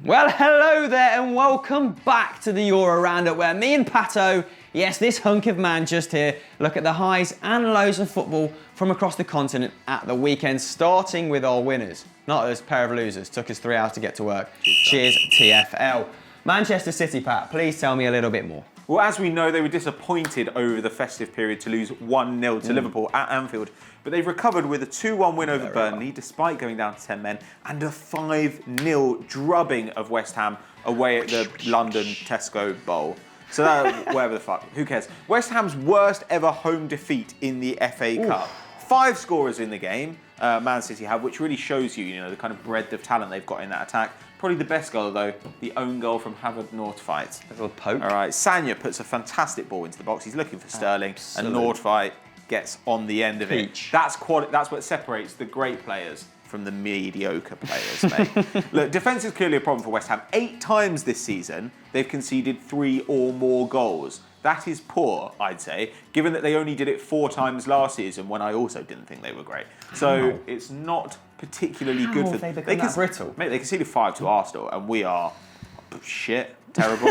Well, hello there and welcome back to the Euro Roundup where me and Pato, yes, this hunk of man just here, look at the highs and lows of football from across the continent at the weekend, starting with our winners. Not us, pair of losers. Took us 3 hours to get to work. Cheers, TFL. Manchester City, Pat, please tell me a little bit more. Well, as we know, they were disappointed over the festive period to lose 1-0 to Liverpool at Anfield. But they've recovered with a 2-1 win over Burnley, despite going down to 10 men, and a 5-0 drubbing of West Ham away at the London Tesco Bowl. So that, whatever the fuck, who cares? West Ham's worst ever home defeat in the FA Cup. 5 scorers in the game, Man City have, which really shows you, the kind of breadth of talent they've got in that attack. Probably the best goal, though, the own goal from Havard Nordtveit. A little poke. All right, Sanya puts a fantastic ball into the box. He's looking for Sterling, and Nordtveit gets on the end of it. That's quality. That's what separates the great players from the mediocre players, mate. Look, defence is clearly a problem for West Ham. 8 times this season, they've conceded 3 or more goals. That is poor, I'd say, given that they only did it 4 times last season when I also didn't think they were great. So it's not particularly good for them. They become brittle? Mate, they conceded 5 to Arsenal and we are shit. Terrible.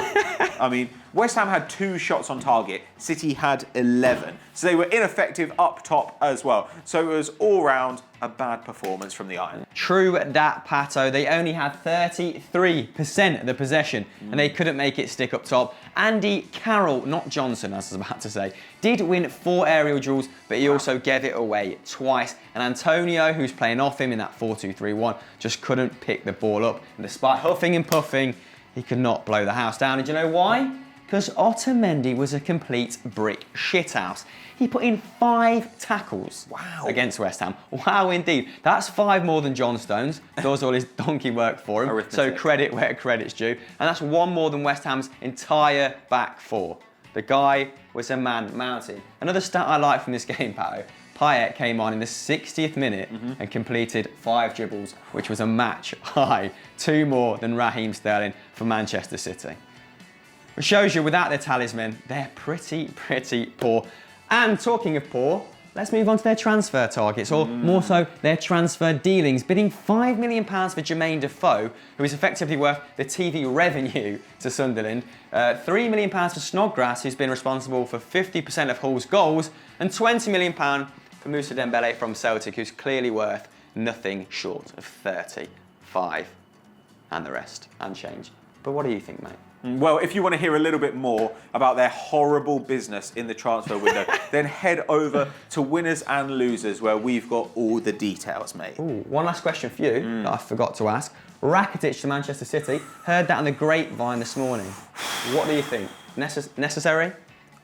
I mean, West Ham had 2 shots on target. City had 11. So they were ineffective up top as well. So it was all round a bad performance from the Iron. True that, Pato. They only had 33% of the possession and they couldn't make it stick up top. Andy Carroll, not Johnson, as I was about to say, did win 4 aerial duels, but he also gave it away twice. And Antonio, who's playing off him in that 4-2-3-1, just couldn't pick the ball up. And despite huffing and puffing, he could not blow the house down. And do you know why? Because Otamendi was a complete brick shithouse. He put in 5 tackles against West Ham. Wow, indeed. That's 5 more than John Stones. Does all his donkey work for him. Arithmetic. So credit where credit's due. And that's 1 more than West Ham's entire back 4. The guy was a man mountain. Another stat I like from this game, Pato. Payet came on in the 60th minute and completed 5 dribbles, which was a match high. 2 more than Raheem Sterling for Manchester City. It shows you without their talisman, they're pretty poor. And talking of poor, let's move on to their transfer targets, or more so, their transfer dealings. Bidding £5 million for Jermaine Defoe, who is effectively worth the TV revenue to Sunderland. £3 million for Snodgrass, who's been responsible for 50% of Hull's goals, and £20 million for Moussa Dembele from Celtic, who's clearly worth nothing short of 35 and the rest, and change. But what do you think, mate? Well, if you want to hear a little bit more about their horrible business in the transfer window, then head over to Winners and Losers, where we've got all the details, mate. Ooh, one last question for you that I forgot to ask. Rakitic to Manchester City. Heard that on the grapevine this morning. What do you think? Necessary?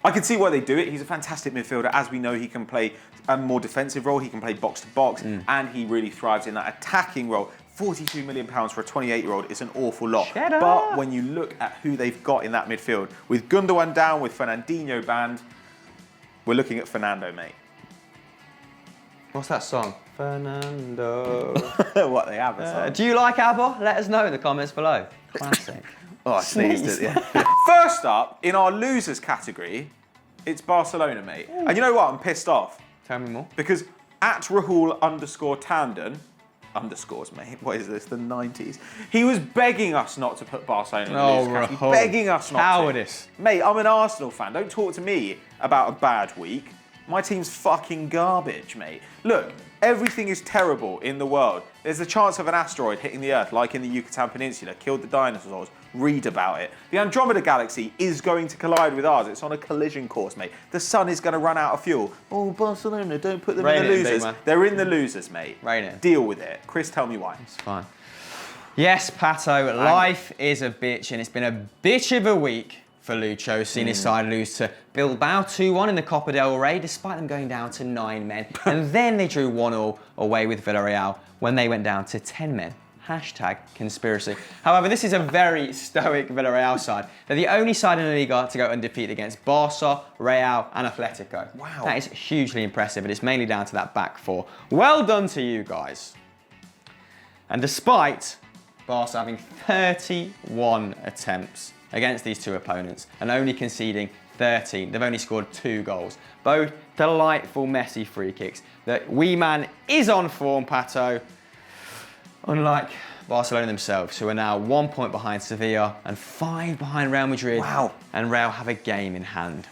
I can see why they do it. He's a fantastic midfielder. As we know, he can play a more defensive role. He can play box-to-box, and he really thrives in that attacking role. £42 million for a 28-year-old is an awful lot. But when you look at who they've got in that midfield, with Gundogan down, with Fernandinho banned, we're looking at Fernando, mate. What's that song? Fernando. What, they have a song? Do you like ABBA? Let us know in the comments below. Classic. Oh, I sneezed it, yeah. First up, in our losers category, it's Barcelona, mate. And you know what? I'm pissed off. Tell me more. Because at Rahul_Tandon, underscores, mate. What is this? The 90s. He was begging us not to put Barcelona in the losers category. Begging us not Cowardice. to. Mate, I'm an Arsenal fan. Don't talk to me about a bad week. My team's fucking garbage, mate. Look, everything is terrible in the world. There's a chance of an asteroid hitting the Earth, like in the Yucatan Peninsula, killed the dinosaurs. Read about it. The Andromeda Galaxy is going to collide with ours. It's on a collision course, mate. The sun is going to run out of fuel. Oh, Barcelona, don't put them in the losers. They're in the losers, mate. Deal with it. Chris, tell me why. It's fine. Yes, Pato, life is a bitch, and it's been a bitch of a week for Lucho, seeing his side lose to Bilbao 2-1 in the Copa del Rey, despite them going down to 9 men. And then they drew 1-1 away with Villarreal when they went down to 10 men. Hashtag conspiracy. However, this is a very stoic Villarreal side. They're the only side in the Liga to go undefeated against Barca, Real and Atletico. Wow. That is hugely impressive, and it's mainly down to that back 4. Well done to you guys. And despite Barca having 31 attempts against these 2 opponents and only conceding 13, they've only scored 2 goals. Both delightful Messi free kicks. The wee man is on form, Pato. Unlike Barcelona themselves, who are now 1 point behind Sevilla and 5 behind Real Madrid. Wow. And Real have a game in hand.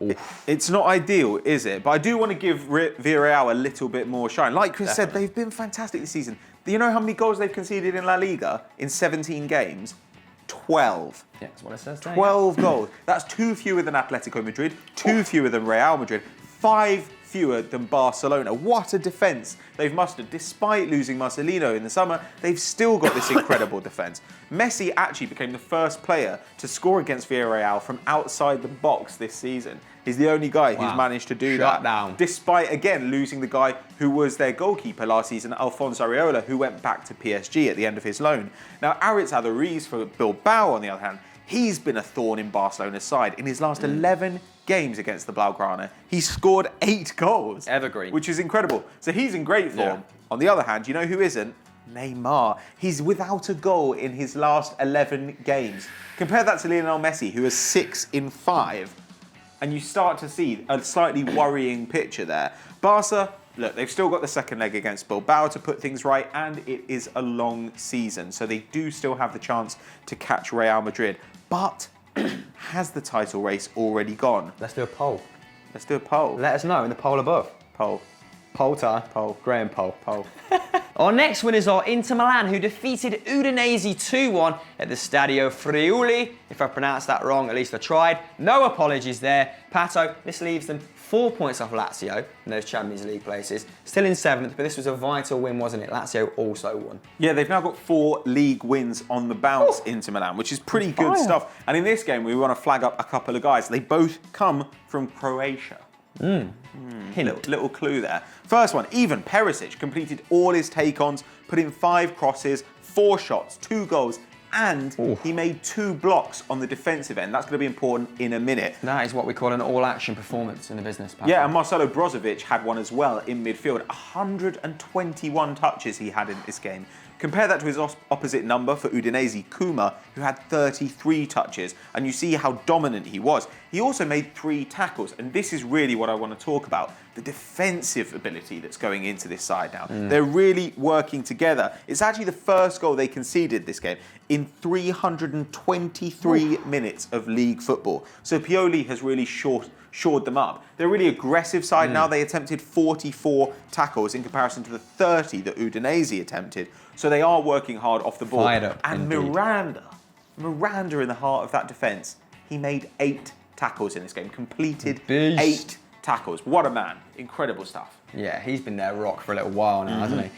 Oof. It's not ideal, is it? But I do want to give Villarreal a little bit more shine. Like Chris said, they've been fantastic this season. Do you know how many goals they've conceded in La Liga in 17 games? 12. Yeah, that's what it says there. 12 goals. That's 2 fewer than Atletico Madrid, 2 fewer than Real Madrid, 5 fewer than Barcelona. What a defence they've mustered. Despite losing Marcelino in the summer, they've still got this incredible defence. Messi actually became the first player to score against Villarreal from outside the box this season. He's the only guy who's managed to do that. Down. Despite, again, losing the guy who was their goalkeeper last season, Alphonse Areola, who went back to PSG at the end of his loan. Now, Aritz Aduriz for Bilbao, on the other hand, he's been a thorn in Barcelona's side. In his last 11 games against the Blaugrana, he scored 8 goals. Evergreen. Which is incredible. So he's in great form. Yeah. On the other hand, you know who isn't? Neymar. He's without a goal in his last 11 games. Compare that to Lionel Messi, who has 6 in 5. And you start to see a slightly worrying picture there. Barca, look, they've still got the second leg against Bilbao to put things right, and it is a long season. So they do still have the chance to catch Real Madrid. But has the title race already gone? Let's do a poll. Let's do a poll. Let us know in the poll above. Poll. Poll time. Poll. Graham poll. Poll. Our next winners are Inter Milan, who defeated Udinese 2-1 at the Stadio Friuli. If I pronounced that wrong, at least I tried. No apologies there. Pato, this leaves them 4 points off Lazio in those Champions League places. Still in 7th, but this was a vital win, wasn't it? Lazio also won. Yeah, they've now got 4 league wins on the bounce, Inter Milan, which is pretty good stuff. And in this game, we want to flag up a couple of guys. They both come from Croatia. Little clue there. First one, Ivan Perisic completed all his take-ons, put in 5 crosses, 4 shots, 2 goals, and he made 2 blocks on the defensive end. That's going to be important in a minute. That is what we call an all-action performance in the business. Pato. Yeah, and Marcelo Brozovic had one as well in midfield. 121 touches he had in this game. Compare that to his opposite number for Udinese, Kuma, who had 33 touches, and you see how dominant he was. He also made 3 tackles, and this is really what I want to talk about, the defensive ability that's going into this side now. They're really working together. It's actually the first goal they conceded this game in 323 minutes of league football. So Pioli has really shored them up. They're a really aggressive side now. They attempted 44 tackles in comparison to the 30 that Udinese attempted. So they are working hard off the ball. Fired up, and indeed. Miranda in the heart of that defence, he made 8 tackles in this game, completed Beast. 8 tackles. What a man. Incredible stuff. Yeah, he's been their rock for a little while now, hasn't he?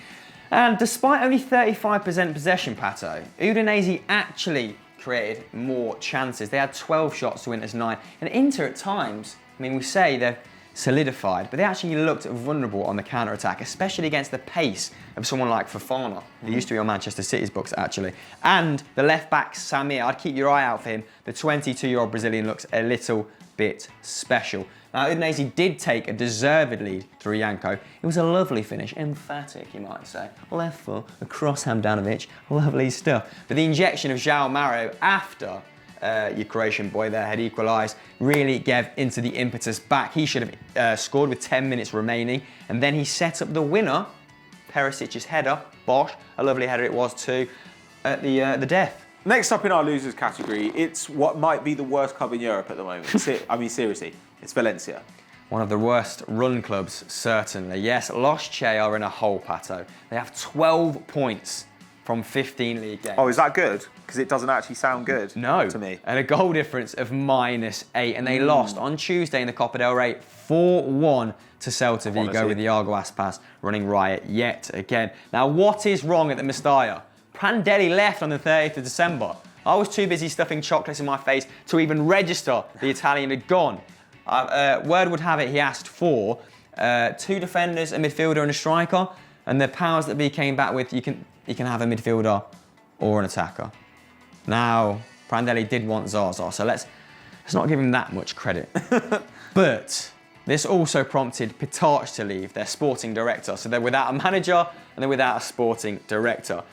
And despite only 35% possession, Pato, Udinese actually created more chances. They had 12 shots to Inter's 9. And Inter at times, I mean, we say they've solidified, but they actually looked vulnerable on the counter-attack, especially against the pace of someone like Fofana, who used to be on Manchester City's books, actually. And the left-back, Samir, I'd keep your eye out for him. The 22-year-old Brazilian looks a little bit special. Now, Udinese did take a deserved lead through Janko. It was a lovely finish, emphatic, you might say. Left foot, across Handanovic, lovely stuff. But the injection of João Mauro after your Croatian boy there had equalised, really gave into the impetus back. He should have scored with 10 minutes remaining, and then he set up the winner, Perisic's header, Bosch, a lovely header it was too, at the death. Next up in our losers category, it's what might be the worst club in Europe at the moment. I mean, seriously, it's Valencia. One of the worst run clubs, certainly. Yes, Los Che are in a hole, Pato. They have 12 points from 15 league games. Oh, is that good? Because it doesn't actually sound good to me. And a goal difference of -8. And they lost on Tuesday in the Copa del Rey 4-1 to Celta Vigo with the Iago Aspas running riot yet again. Now, what is wrong at the Mestalla? Prandelli left on the 30th of December. I was too busy stuffing chocolates in my face to even register the Italian had gone. Word would have it he asked for 2 defenders, a midfielder and a striker. And the powers that be came back with, you can have a midfielder or an attacker. Now, Prandelli did want Zaza, so let's not give him that much credit. But this also prompted Pitach to leave, their sporting director. So they're without a manager and they're without a sporting director.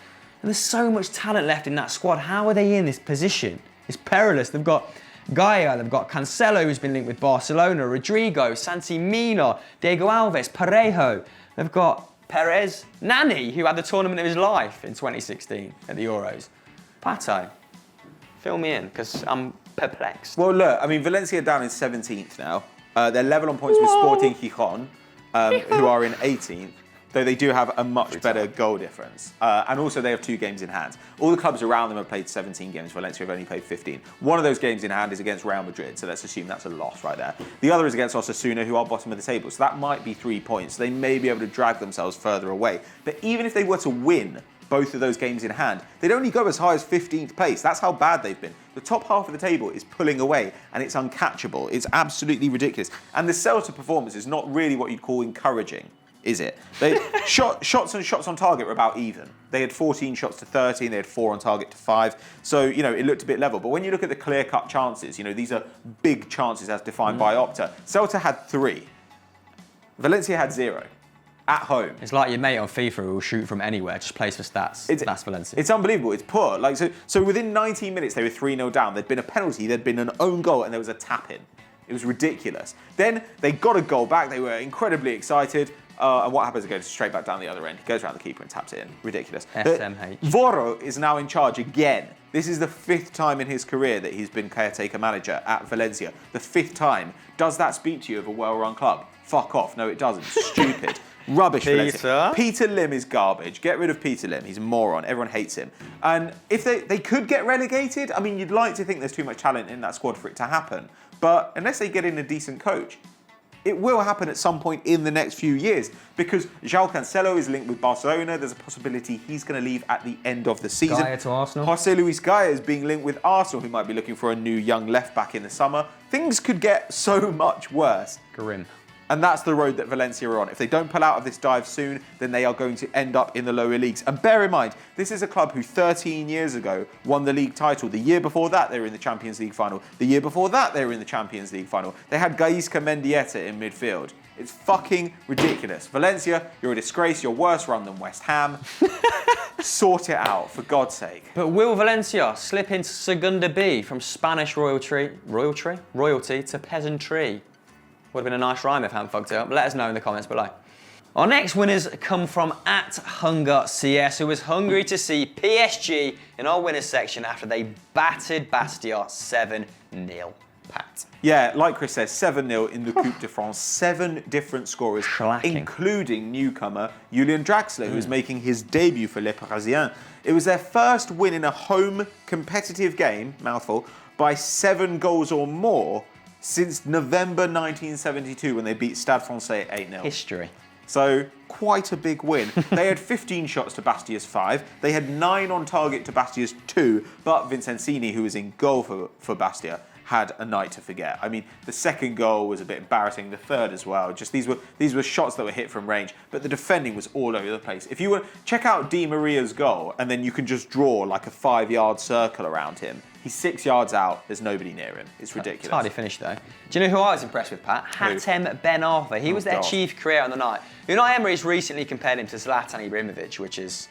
And there's so much talent left in that squad. How are they in this position? It's perilous. They've got Gaia, they've got Cancelo, who's been linked with Barcelona, Rodrigo, Santi Mina, Diego Alves, Parejo. They've got Perez, Nani, who had the tournament of his life in 2016 at the Euros. Pato, fill me in, because I'm perplexed. Well, look, I mean, Valencia down in 17th now. They're level on points with Sporting Gijón, who are in 18th, though they do have a much better goal difference. And also they have 2 games in hand. All the clubs around them have played 17 games. Valencia have only played 15. One of those games in hand is against Real Madrid, so let's assume that's a loss right there. The other is against Osasuna, who are bottom of the table, so that might be 3 points. They may be able to drag themselves further away. But even if they were to win both of those games in hand, they'd only go as high as 15th place. That's how bad they've been. The top half of the table is pulling away, and it's uncatchable. It's absolutely ridiculous. And the Celta performance is not really what you'd call encouraging, is it? They shots and shots on target were about even. They had 14 shots to 13, they had 4 on target to 5. So, you know, it looked a bit level. But when you look at the clear-cut chances, you know, these are big chances as defined by Opta. Celta had 3. Valencia had 0. At home. It's like your mate on FIFA who will shoot from anywhere, just plays for stats. That's Valencia. It's unbelievable. It's poor. Like so within 19 minutes, they were 3-0 down. There'd been a penalty, there'd been an own goal, and there was a tap-in. It was ridiculous. Then they got a goal back. They were incredibly excited. And what happens? It goes straight back down the other end. He goes around the keeper and taps it in. Ridiculous. SMH. Voro is now in charge again. This is the 5th time in his career that he's been caretaker manager at Valencia. The 5th time. Does that speak to you of a well-run club? Fuck off. No, it doesn't. Stupid. Rubbish, Valencia. Peter Lim is garbage. Get rid of Peter Lim. He's a moron. Everyone hates him. And if they could get relegated, I mean, you'd like to think there's too much talent in that squad for it to happen. But unless they get in a decent coach, it will happen at some point in the next few years, because João Cancelo is linked with Barcelona. There's a possibility he's going to leave at the end of the season. Gaia to Arsenal. Jose Luis Gaia is being linked with Arsenal, who might be looking for a new young left-back in the summer. Things could get so much worse. Grim. And that's the road that Valencia are on. If they don't pull out of this dive soon, then they are going to end up in the lower leagues. And bear in mind, this is a club who 13 years ago won the league title. The year before that, they were in the Champions League final. The year before that, they were in the Champions League final. They had Gaisca Mendieta in midfield. It's fucking ridiculous. Valencia, you're a disgrace. You're worse run than West Ham. Sort it out, for God's sake. But will Valencia slip into Segunda B from Spanish royalty to peasantry? Would have been a nice rhyme if I hadn't fucked it up. Let us know in the comments below. Our next winners come from @HungerCS, who was hungry to see PSG in our winners section after they battered Bastia 7-0. Pat. Yeah, like Chris says, 7-0 in the Coupe de France. 7 different scorers, including newcomer Julian Draxler, who's making his debut for Les Parisiens. It was their first win in a home competitive game, mouthful, by 7 goals or more since November 1972 when they beat Stade Francais 8-0. History. So, quite a big win. They had 15 shots to Bastia's 5. They had 9 on target to Bastia's 2, but Vincencini, who was in goal for Bastia, had a night to forget. I mean, the second goal was a bit embarrassing, the third as well. Just these were shots that were hit from range, but the defending was all over the place. If you were check out Di Maria's goal, and then you can just draw like a 5-yard circle around him. He's 6 yards out. There's nobody near him. It's ridiculous. It's hardly finished though. Do you know who I was impressed with, Pat? Hatem Ben Arfa. He was their chief creator on the night. Unai Emery's recently compared him to Zlatan Ibrahimovic, which is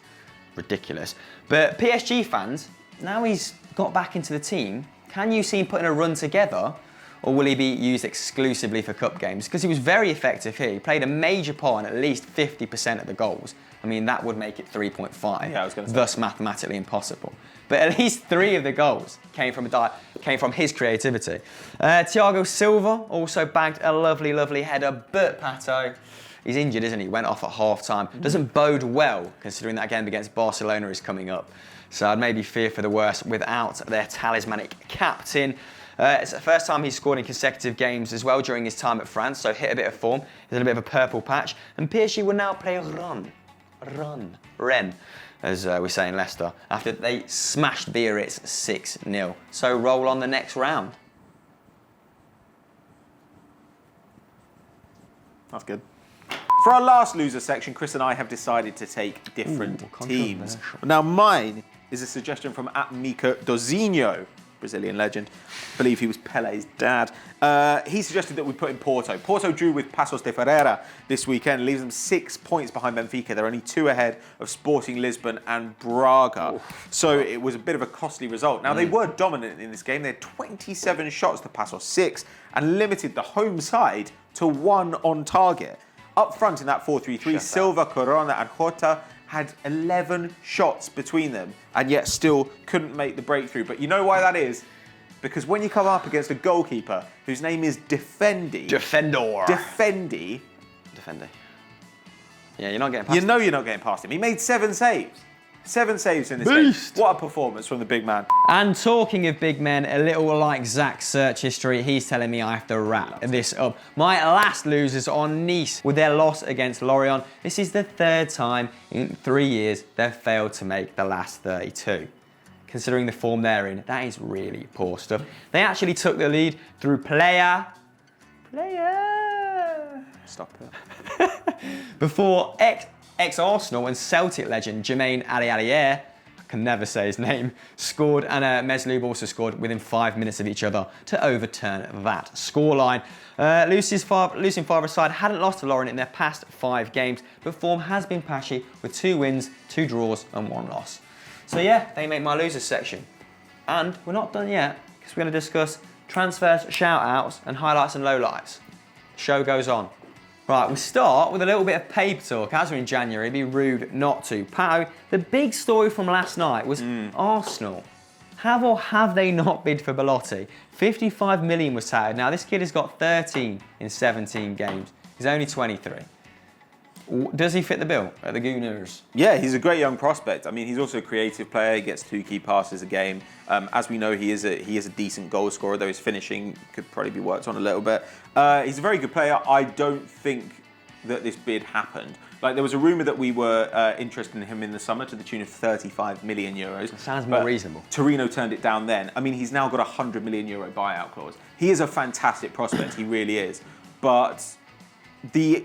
ridiculous. But PSG fans, now he's got back into the team, can you see him putting a run together, or will he be used exclusively for cup games? Because he was very effective here. He played a major part in at least 50% of the goals. I mean, that would make it 3.5. Yeah, I was going to say. Thus mathematically impossible. But at least 3 of the goals came from his creativity. Thiago Silva also bagged a lovely, lovely header, but Pato, he's injured, isn't he? Went off at half-time. Doesn't bode well, considering that game against Barcelona is coming up. So I'd maybe fear for the worst without their talismanic captain. It's the first time he's scored in consecutive games as well during his time at France, so hit a bit of form. He's in a bit of a purple patch. And PSG will now play Rennes, as we say in Leicester, after they smashed Biarritz 6-0. So roll on the next round. That's good. For our last loser section, Chris and I have decided to take different teams. Now mine is a suggestion from Mika Dozinho, Brazilian legend. I believe he was Pele's dad. He suggested that we put in Porto. Porto drew with Paços de Ferreira this weekend, leaves them 6 points behind Benfica. They're only 2 ahead of Sporting Lisbon and Braga. Oof. So it was a bit of a costly result. Now, they were dominant in this game. They had 27 shots to Paços 6 and limited the home side to 1 on target. Up front in that 4-3-3, Silva, Corona and Jota had 11 shots between them and yet still couldn't make the breakthrough. But you know why that is? Because when you come up against a goalkeeper whose name is Defendi. Defendi. Yeah, you're not getting past him. You know you're not getting past him. He made 7 saves. 7 saves in this game. What a performance from the big man. And talking of big men, a little like Zach's search history, he's telling me I have to wrap this up. My last losers are Nice with their loss against Lorient. This is the 3rd time in 3 years they've failed to make the last 32. Considering the form they're in, that is really poor stuff. They actually took the lead through player. Stop it. Before ex-Arsenal and Celtic legend Jermaine Alialier, I can never say his name, scored, and Mesloub also scored within 5 minutes of each other to overturn that scoreline. Lucien Favre's side hadn't lost to Lorient in their past 5 games, but form has been patchy with 2 wins, 2 draws and 1 loss. So yeah, they make my losers section. And we're not done yet, because we're going to discuss transfers, shout-outs and highlights and lowlights. The show goes on. Right, we start with a little bit of paper talk. As we're in January, it'd be rude not to. Pato, the big story from last night was Arsenal. Have or have they not bid for Belotti? 55 million was touted. Now, this kid has got 13 in 17 games. He's only 23. Does he fit the bill at the Gooners? Yeah, he's a great young prospect. I mean, he's also a creative player. He gets 2 key passes a game. As we know, he is a decent goal scorer, though his finishing could probably be worked on a little bit. He's a very good player. I don't think that this bid happened. Like, there was a rumour that we were interested in him in the summer to the tune of 35 million euros. That sounds more reasonable. Torino turned it down then. I mean, he's now got a 100 million euro buyout clause. He is a fantastic prospect. He really is. But the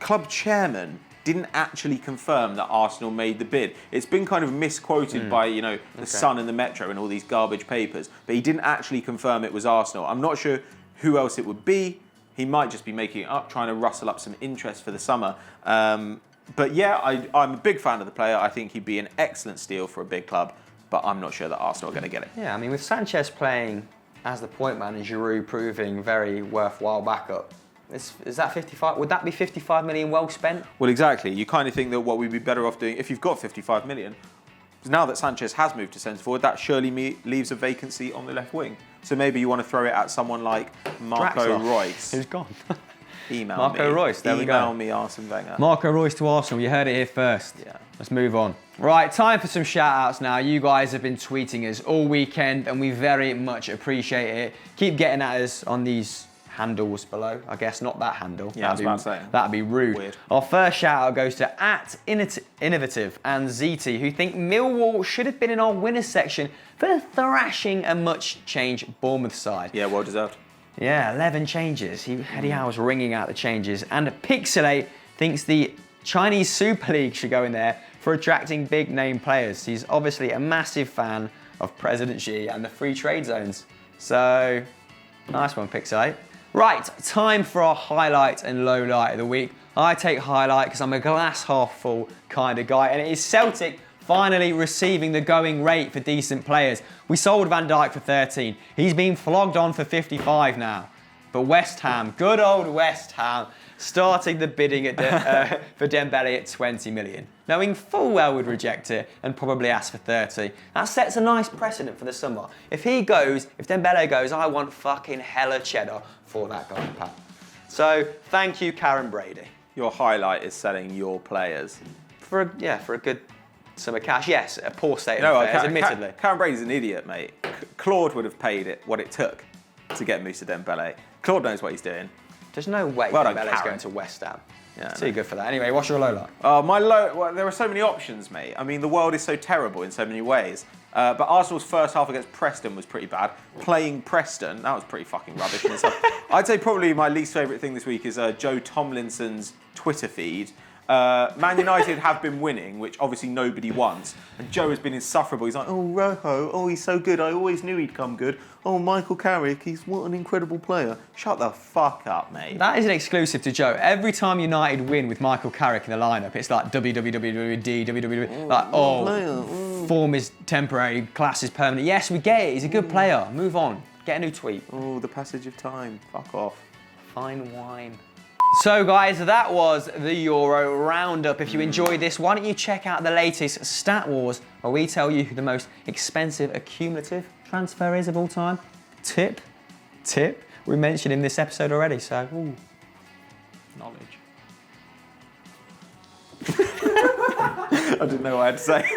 club chairman didn't actually confirm that Arsenal made the bid. It's been kind of misquoted by, the Sun and the Metro and all these garbage papers, but he didn't actually confirm it was Arsenal. I'm not sure who else it would be. He might just be making it up, trying to rustle up some interest for the summer. But yeah, I'm a big fan of the player. I think he'd be an excellent steal for a big club, but I'm not sure that Arsenal are going to get it. Yeah, I mean, with Sanchez playing as the point man and Giroud proving very worthwhile backup, is that 55? Would that be 55 million well spent? Well, exactly. You kind of think that what we'd be better off doing if you've got 55 million. Now that Sanchez has moved to centre forward, that surely leaves a vacancy on the left wing. So maybe you want to throw it at someone like Marco Reus. Who's gone? Email Marco me. Reus, there we go. Email me Arsene Wenger. Marco Reus to Arsenal, you heard it here first. Yeah. Let's move on. Right, time for some shout-outs now. You guys have been tweeting us all weekend and we very much appreciate it. Keep getting at us on these handles below. I guess not that handle. Yeah, that'd be rude. Weird. Our first shout-out goes to @Innovative and ZT, who think Millwall should have been in our winners section for thrashing a much-changed Bournemouth side. Yeah, well deserved. Yeah, 11 changes. Eddie Howe was ringing out the changes. And Pixelate thinks the Chinese Super League should go in there for attracting big-name players. He's obviously a massive fan of President Xi and the free trade zones. So, nice one, Pixelate. Right, time for our highlight and low light of the week. I take highlight because I'm a glass half full kind of guy, and it is Celtic finally receiving the going rate for decent players. We sold Van Dijk for 13. He's been flogged on for 55 now. But West Ham, good old West Ham, starting the bidding for Dembele at 20 million, knowing full well we'd reject it and probably ask for 30. That sets a nice precedent for the summer. If Dembele goes, I want fucking hella cheddar for that guy, Pat. So, thank you, Karen Brady. Your highlight is selling your players. For a good sum of cash. Yes, a poor state of affairs, admittedly. Karen Brady's an idiot, mate. Claude would have paid it what it took to get Moussa Dembele. Claude knows what he's doing. There's no way Dembele's going to West Ham. Yeah, too good for that. Anyway, what's your low light? Well, there are so many options, mate. I mean, the world is so terrible in so many ways. But Arsenal's first half against Preston was pretty bad. Playing Preston, that was pretty fucking rubbish in itself. I'd say probably my least favourite thing this week is Joe Tomlinson's Twitter feed. Man United have been winning, which obviously nobody wants. And Joe has been insufferable. He's like, oh, Rojo, oh, he's so good. I always knew he'd come good. Oh, Michael Carrick, what an incredible player. Shut the fuck up, mate. That is an exclusive to Joe. Every time United win with Michael Carrick in the lineup, it's like www, like, form is temporary, class is permanent. Yes, we get it. He's a good player. Move on. Get a new tweet. Oh, the passage of time. Fuck off. Fine wine. So guys, that was the Euro Roundup. If you enjoyed this, why don't you check out the latest Stat Wars, where we tell you who the most expensive accumulative transfer is of all time. Tip, we mentioned in this episode already, so ooh, knowledge. I didn't know what I had to say.